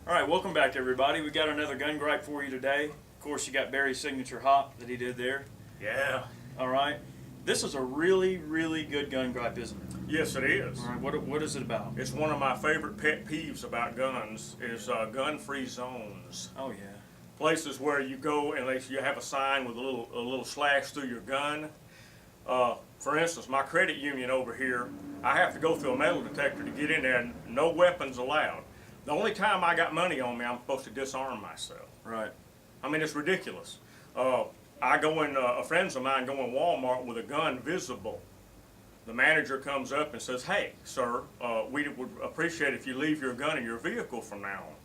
All right, welcome back, everybody. We got another gun gripe for you today. Of course, you got Barry's signature hop that he did there. Yeah. All right. This is a really, really good gun gripe, isn't it? Yes, it is. All right. What is it about? It's one of my favorite pet peeves about guns is gun-free zones. Oh yeah. Places where you go and you have a sign with a little slash through your gun. For instance, my credit union over here, I have to go through a metal detector to get in there, and no weapons allowed. The only time I got money on me, I'm supposed to disarm myself. Right. I mean, it's ridiculous. I go in, friends of mine go in Walmart with a gun visible. The manager comes up and says, "Hey, sir, we would appreciate if you leave your gun in your vehicle from now on."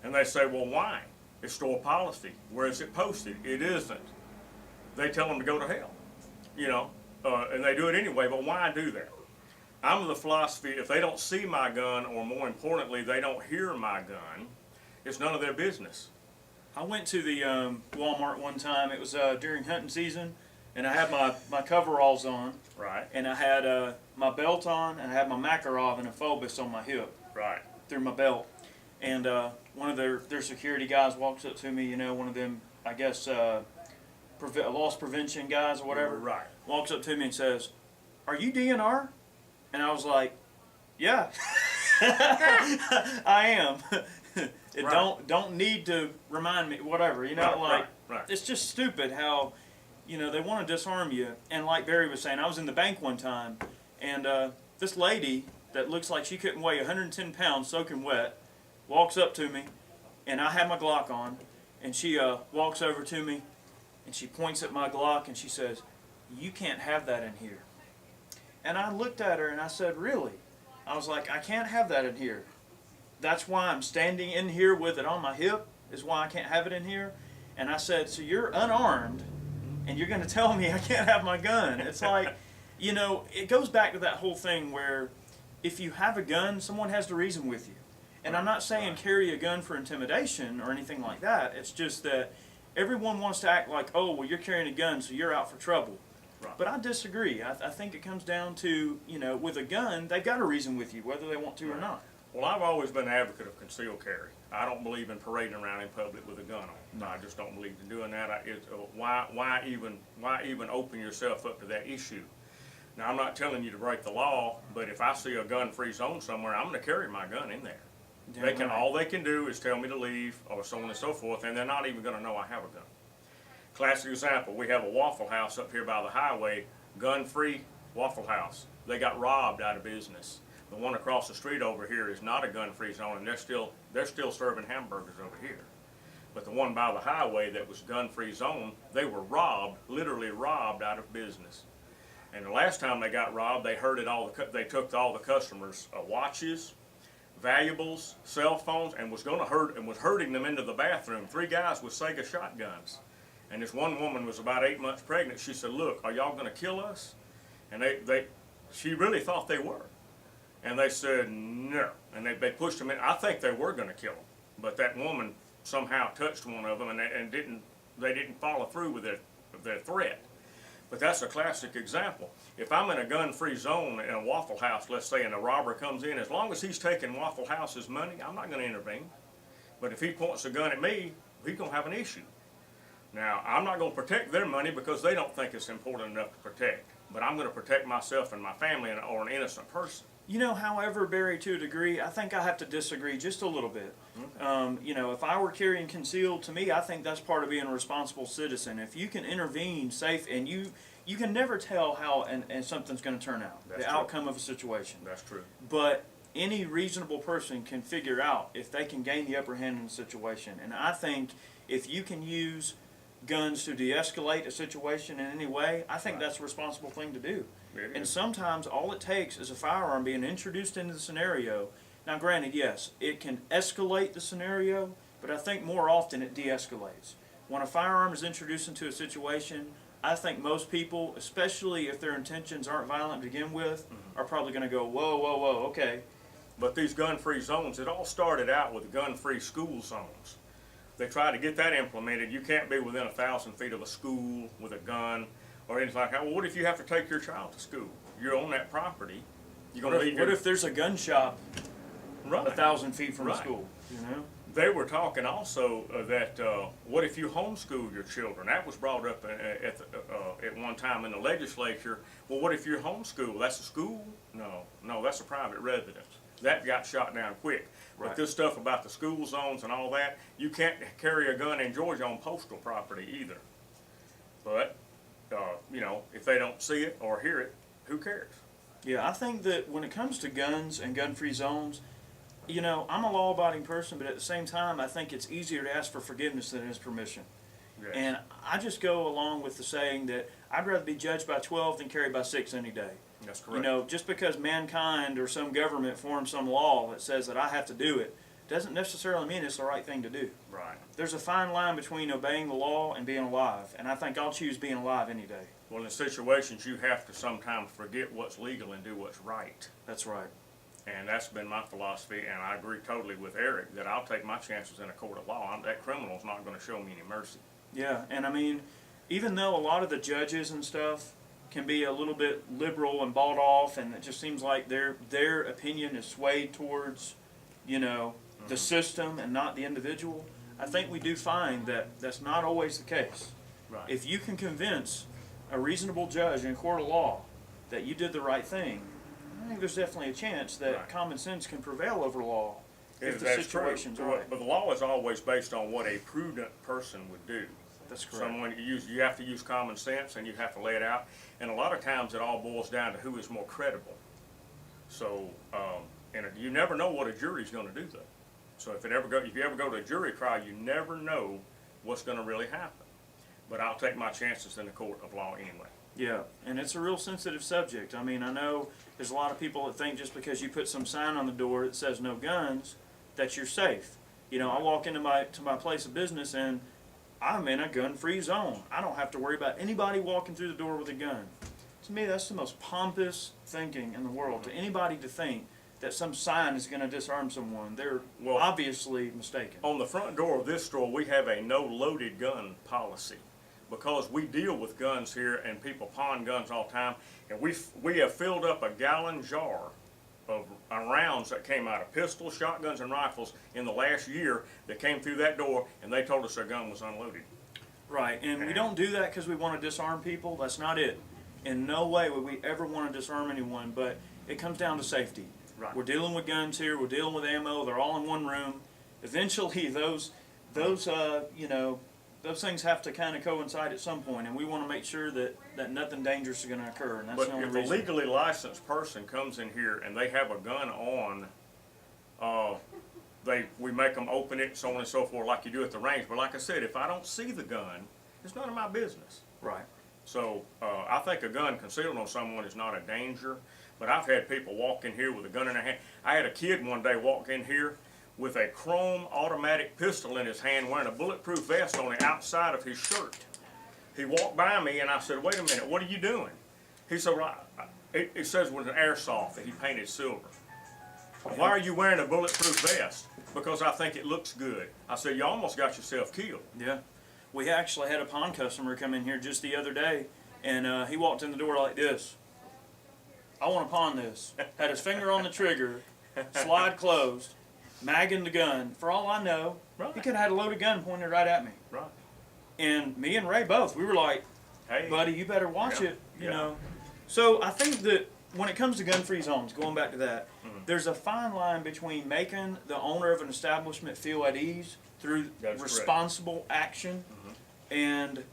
And they say, "Well, why? It's store policy. Where is it posted?" It isn't. They tell them to go to hell, you know, and they do it anyway, but why do that? I'm of the philosophy, if they don't see my gun, or more importantly, they don't hear my gun, it's none of their business. I went to the Walmart one time. It was during hunting season, and I had my coveralls on, Right. and I had my belt on, and I had my Makarov and a Phobos on my hip Right. through my belt. And one of their security guys walks up to me, you know, one of them, I guess, loss prevention guys or whatever. Right. Walks up to me and says, "Are you DNR?" And I was like, "Yeah, I am." It Right. don't need to remind me, whatever, you know, Right, like right. it's just stupid how, you know, they want to disarm you. And like Barry was saying, I was in the bank one time, and this lady that looks like she couldn't weigh 110 pounds, soaking wet, walks up to me, and I had my Glock on, and she walks over to me, and she points at my Glock, and she says, "You can't have that in here." And I looked at her and I said, "Really?" I was like, "I can't have that in here. That's why I'm standing in here with it on my hip, is why I can't have it in here." And I said, "So you're unarmed and you're going to tell me I can't have my gun?" It's like, you know, it goes back to that whole thing where if you have a gun, someone has to reason with you. And I'm not saying carry a gun for intimidation or anything like that. It's just that everyone wants to act like, "Oh, well, you're carrying a gun, so you're out for trouble." Right. But I disagree. I think it comes down to, you know, with a gun, they've got to reason with you whether they want to or not. Well, I've always been an advocate of concealed carry. I don't believe in parading around in public with a gun on. No, I just don't believe in doing that. Why even open yourself up to that issue? Now, I'm not telling you to break the law, but if I see a gun-free zone somewhere, I'm going to carry my gun in there. Damn right. All they can do is tell me to leave, or so on and so forth, and they're not even going to know I have a gun. Classic example: we have a Waffle House up here by the highway, gun-free Waffle House. They got robbed out of business. The one across the street over here is not a gun-free zone, and they're still serving hamburgers over here. But the one by the highway that was gun-free zone, they were robbed, literally robbed out of business. And the last time they got robbed, they took all the customers' watches, valuables, cell phones, and was herding them into the bathroom. 3 guys with Sega shotguns. And this one woman was about 8 months pregnant. She said, "Look, are y'all going to kill us?" And she really thought they were. And they said no. And they pushed them in. I think they were going to kill them. But that woman somehow touched one of them, and they didn't follow through with their threat. But that's a classic example. If I'm in a gun-free zone in a Waffle House, let's say, and a robber comes in, as long as he's taking Waffle House's money, I'm not going to intervene. But if he points a gun at me, he's going to have an issue. Now, I'm not going to protect their money because they don't think it's important enough to protect. But I'm going to protect myself and my family or an innocent person. You know, however, Barry, to a degree, I think I have to disagree just a little bit. Okay. You know, if I were carrying concealed, to me, I think that's part of being a responsible citizen. If you can intervene safe, and you can never tell how and something's going to turn out, That's the true. outcome of a situation. That's true. But any reasonable person can figure out if they can gain the upper hand in a situation. And I think if you can use guns to de-escalate a situation in any way, I think Right. that's a responsible thing to do. It And is. sometimes all it takes is a firearm being introduced into the scenario. Now granted, yes, it can escalate the scenario, but I think more often it de-escalates. When a firearm is introduced into a situation, I think most people, especially if their intentions aren't violent to begin with, are probably going to go, whoa, whoa, whoa, okay. But these gun-free zones, it all started out with gun-free school zones. They tried to get that implemented. You can't be within 1,000 feet of a school with a gun or anything like that. Well, what if you have to take your child to school? You're on that property. You're going to leave What your... if there's a gun shop Right. 1,000 feet from the Right. school, you know? They were talking also that what if you homeschool your children? That was brought up at one time in the legislature. Well, what if you're homeschool? That's a school? No, that's a private residence. That got shot down quick. Right. But this stuff about the school zones and all that, you can't carry a gun in Georgia on postal property either. But, you know, if they don't see it or hear it, who cares? Yeah, I think that when it comes to guns and gun-free zones, you know, I'm a law-abiding person, but at the same time, I think it's easier to ask for forgiveness than it is permission. Yes. And I just go along with the saying that I'd rather be judged by 12 than carried by 6 any day. That's correct. You know, just because mankind or some government forms some law that says that I have to do it, doesn't necessarily mean it's the right thing to do. Right. There's a fine line between obeying the law and being alive, and I think I'll choose being alive any day. Well, in situations, you have to sometimes forget what's legal and do what's right. That's right. And that's been my philosophy, and I agree totally with Eric that I'll take my chances in a court of law. That criminal's not going to show me any mercy. Yeah, and I mean, even though a lot of the judges and stuff can be a little bit liberal and bought off, and it just seems like their opinion is swayed towards, you know, the system and not the individual, I think we do find that that's not always the case. Right. If you can convince a reasonable judge in a court of law that you did the right thing, I think there's definitely a chance that Right. common sense can prevail over law if the That's true. situation's right. But the law is always based on what a prudent person would do. That's correct. Someone you have to use common sense and you have to lay it out. And a lot of times it all boils down to who is more credible. So, and you never know what a jury's going to do though. So if you ever go to a jury trial, you never know what's going to really happen. But I'll take my chances in the court of law anyway. Yeah, and it's a real sensitive subject. I mean, I know there's a lot of people that think just because you put some sign on the door that says no guns, that you're safe. You know, I walk into my place of business and I'm in a gun-free zone. I don't have to worry about anybody walking through the door with a gun. To me, that's the most pompous thinking in the world. To anybody to think that some sign is going to disarm someone, they're Well, obviously mistaken. On the front door of this store, we have a no loaded gun policy because we deal with guns here and people pawn guns all the time. And we have filled up a gallon jar of rounds that came out of pistols, shotguns, and rifles in the last year that came through that door, and they told us their gun was unloaded. Right, and we don't do that because we want to disarm people. That's not it. In no way would we ever want to disarm anyone, but it comes down to safety. Right. We're dealing with guns here. We're dealing with ammo. They're all in one room. Eventually, those things have to kind of coincide at some point, and we want to make sure that nothing dangerous is going to occur. And that's But the only if a reason. legally licensed person comes in here and they have a gun on, we make them open it, so on and so forth, like you do at the range. But like I said, if I don't see the gun, it's none of my business. Right. So I think a gun concealed on someone is not a danger. But I've had people walk in here with a gun in their hand. I had a kid one day walk in here with a chrome automatic pistol in his hand wearing a bulletproof vest on the outside of his shirt. He walked by me and I said, "Wait a minute, what are you doing?" He said, "Well, it says it was an airsoft that he painted silver." "Why are you wearing a bulletproof vest?" "Because I think it looks good." I said, "You almost got yourself killed." Yeah. We actually had a pawn customer come in here just the other day, and he walked in the door like this. "I want to pawn this." Had his finger on the trigger, slide closed, magging the gun. For all I know, Right. he could have had a loaded gun pointed right at me. Right. And me and Ray both, we were like, Hey, "Buddy, you better watch Yeah. it," you Yeah. know. So I think that when it comes to gun-free zones, going back to that, there's a fine line between making the owner of an establishment feel at ease through That's correct. responsible action and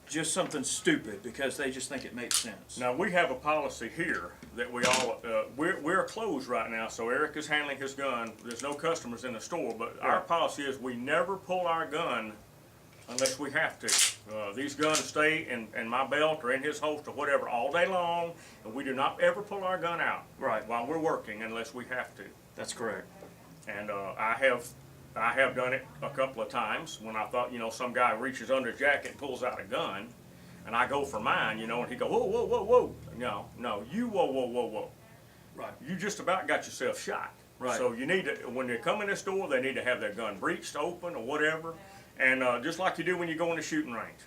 just something stupid because they just think it makes sense. Now, we have a policy here that we all, we're closed right now, so Eric is handling his gun. There's no customers in the store, but our Right. policy is we never pull our gun unless we have to. These guns stay in my belt or in his holster, whatever, all day long, and we do not ever pull our gun out Right. while we're working unless we have to. That's correct. And I have done it a couple of times when I thought, some guy reaches under his jacket and pulls out a gun, and I go for mine, and he go, "Whoa, whoa, whoa, whoa." No, you whoa, whoa, whoa, whoa. Right. You just about got yourself shot. Right. So you need to, when they come in this door, they need to have their gun breeched open or whatever, and just like you do when you go in the shooting range.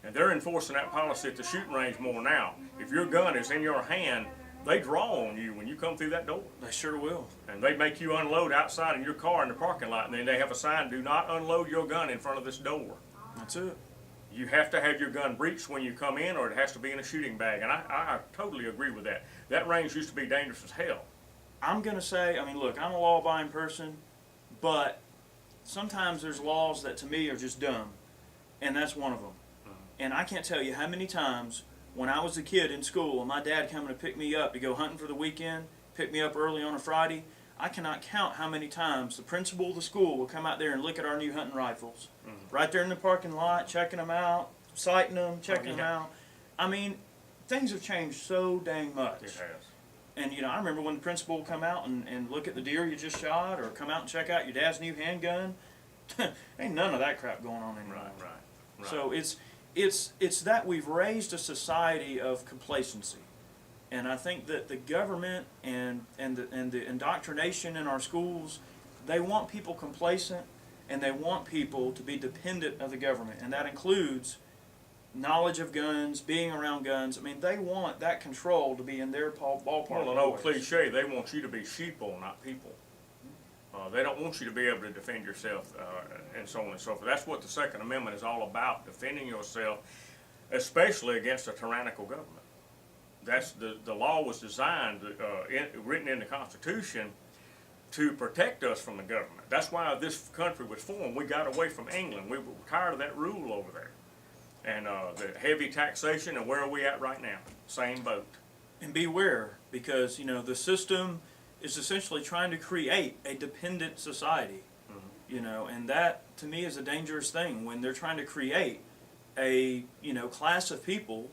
And they're enforcing that policy at the shooting range more now. If your gun is in your hand they draw on you when you come through that door. They sure will. And they make you unload outside in your car in the parking lot, and then they have a sign, do not unload your gun in front of this door. That's it. You have to have your gun breeched when you come in, or it has to be in a shooting bag. And I totally agree with that. That range used to be dangerous as hell. I'm going to say, I mean, look, I'm a law-abiding person, but sometimes there's laws that to me are just dumb, and that's one of them. And I can't tell you how many times when I was a kid in school and my dad coming to pick me up to go hunting for the weekend, pick me up early on a Friday, I cannot count how many times the principal of the school will come out there and look at our new hunting rifles. Right there in the parking lot, checking them out, sighting them, checking them out. I mean, things have changed so dang much. It has. And, you know, I remember when the principal would come out and look at the deer you just shot, or come out and check out your dad's new handgun. Ain't none of that crap going on anymore. Right. So it's that we've raised a society of complacency. And I think that the government and the indoctrination in our schools, they want people complacent, and they want people to be dependent of the government. And that includes knowledge of guns, being around guns. I mean, they want that control to be in their ballpark. Well, an old cliche, they want you to be sheeple, not people. They don't want you to be able to defend yourself, and so on and so forth. That's what the Second Amendment is all about, defending yourself, especially against a tyrannical government. That's the law was designed, written in the Constitution, to protect us from the government. That's why this country was formed. We got away from England. We were tired of that rule over there. And the heavy taxation, and where are we at right now? Same boat. And beware, because, you know, the system is essentially trying to create a dependent society. You know, and that to me is a dangerous thing when they're trying to create a, you know, class of people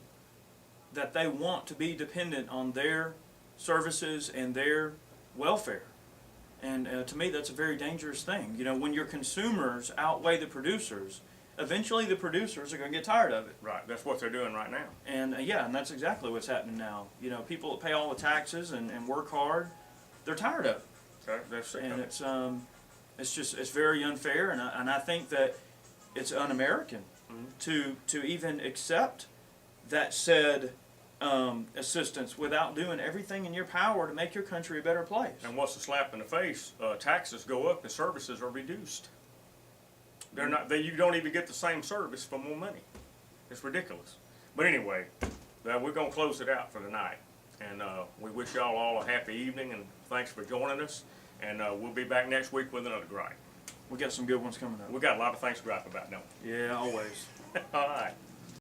that they want to be dependent on their services and their welfare. And to me, that's a very dangerous thing. You know, when your consumers outweigh the producers, eventually the producers are going to get tired of it. Right, that's what they're doing right now. And yeah, and that's exactly what's happening now. You know, people that pay all the taxes and work hard, they're tired of it. Okay, that's sick of And it. it's very unfair, and I think that it's un-American to even accept that said assistance without doing everything in your power to make your country a better place. And what's the slap in the face? Taxes go up and services are reduced. They're not. You don't even get the same service for more money. It's ridiculous. But anyway, we're gonna close it out for tonight, and we wish y'all all a happy evening, and thanks for joining us. And we'll be back next week with another gripe. We got some good ones coming up. We got a lot of things to gripe about, don't Yeah, always. we? All right.